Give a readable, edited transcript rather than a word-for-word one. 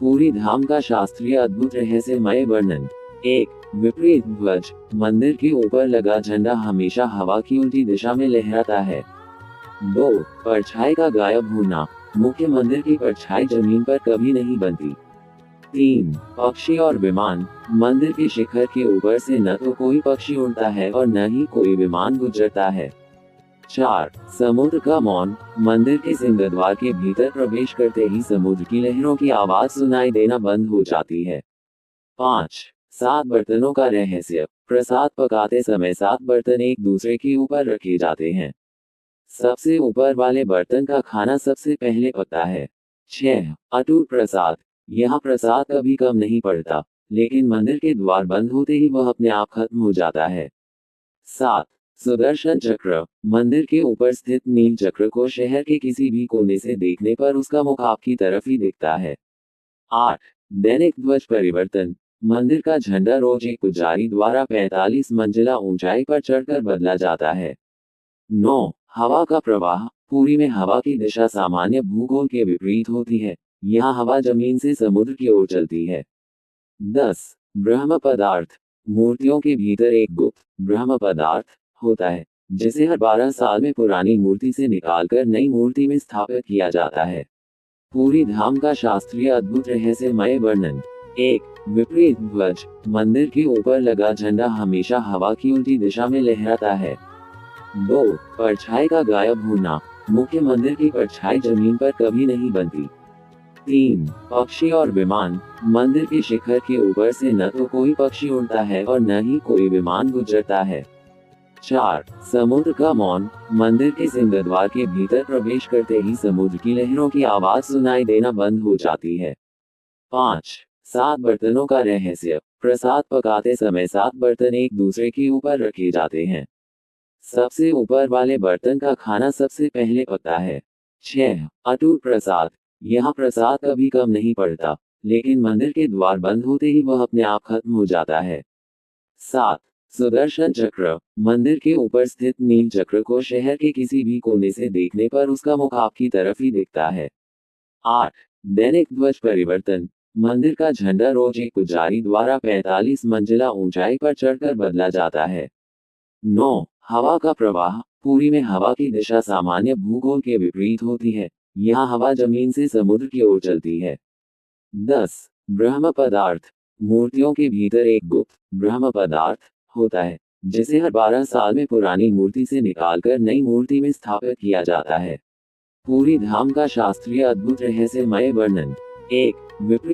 पूरी धाम का शास्त्रीय अद्भुत रहस्यमय वर्णन। 1। विपरीत ध्वज। मंदिर के ऊपर लगा झंडा हमेशा हवा की उल्टी दिशा में लहराता है। 2। परछाई का गायब होना। मुख्य मंदिर की परछाई जमीन पर कभी नहीं बनती। 3। पक्षी और विमान। मंदिर के शिखर के ऊपर से न तो कोई पक्षी उड़ता है और न ही कोई विमान गुजरता है। 4। समुद्र का मौन। मंदिर के सिंहद्वार के भीतर प्रवेश करते ही समुद्र की लहरों की आवाज सुनाई देना बंद हो जाती है। 5। 7 बर्तनों का रहस्य। प्रसाद पकाते समय 7 बर्तन एक दूसरे के ऊपर रखे जाते हैं। सबसे ऊपर वाले बर्तन का खाना सबसे पहले पकता है। 6। अटूट प्रसाद। यहाँ प्रसाद कभी कम नहीं पड़ता, लेकिन मंदिर के द्वार बंद होते ही वह अपने आप खत्म हो जाता है। 7। सुदर्शन चक्र। मंदिर के ऊपर स्थित नील चक्र को शहर के किसी भी कोने से देखने पर उसका मुख आपकी तरफ ही दिखता है। 8। दैनिक ध्वज परिवर्तन। मंदिर का झंडा रोज एक पुजारी द्वारा 45 मंजिला ऊंचाई पर चढ़कर बदला जाता है। 9। हवा का प्रवाह। पुरी में हवा की दिशा सामान्य भूगोल के विपरीत होती है। यहाँ हवा जमीन से समुद्र की ओर चलती है। 10। ब्रह्म पदार्थ। मूर्तियों के भीतर एक गुप्त ब्रह्म पदार्थ होता है, जिसे हर 12 साल में पुरानी मूर्ति से निकालकर नई मूर्ति में स्थापित किया जाता है। पूरी धाम का शास्त्रीय अद्भुत रहस्यमय वर्णन। 1। विपरीत ध्वज। मंदिर के ऊपर लगा झंडा हमेशा हवा की उल्टी दिशा में लहराता है। 2। परछाई का गायब होना। मुख्य मंदिर की परछाई जमीन पर कभी नहीं बनती। 3। पक्षी और विमान। मंदिर के शिखर के ऊपर से न तो कोई पक्षी उड़ता है और न ही कोई विमान गुजरता है। 4। समुद्र का मौन। मंदिर के सिंहद्वार के भीतर प्रवेश करते ही समुद्र की लहरों की आवाज सुनाई देना बंद हो जाती है। 5। 7 बर्तनों का रहस्य। प्रसाद पकाते समय 7 बर्तन एक दूसरे के ऊपर रखे जाते हैं। सबसे ऊपर वाले बर्तन का खाना सबसे पहले पकता है। 6। अटूट प्रसाद। यहाँ प्रसाद कभी कम नहीं पड़ता, लेकिन मंदिर के द्वार बंद होते ही वह अपने आप खत्म हो जाता है। 7। सुदर्शन चक्र। मंदिर के ऊपर स्थित नील चक्र को शहर के किसी भी कोने से देखने पर उसका मुख आपकी तरफ ही दिखता है। 8। दैनिक ध्वज परिवर्तन। मंदिर का झंडा रोज एक पुजारी द्वारा 45 मंजिला ऊंचाई पर चढ़कर बदला जाता है। 9। हवा का प्रवाह। पुरी में हवा की दिशा सामान्य भूगोल के विपरीत होती है। यहाँ हवा जमीन से समुद्र की ओर चलती है। 10। ब्रह्म पदार्थ। मूर्तियों के भीतर एक गुप्त ब्रह्म पदार्थ होता है, जिसे हर 12 साल में पुरानी मूर्ति से निकालकर नई मूर्ति में स्थापित किया जाता है। पूरी धाम का शास्त्रीय अद्भुत रहस्यमय वर्णन। 1। विपरीत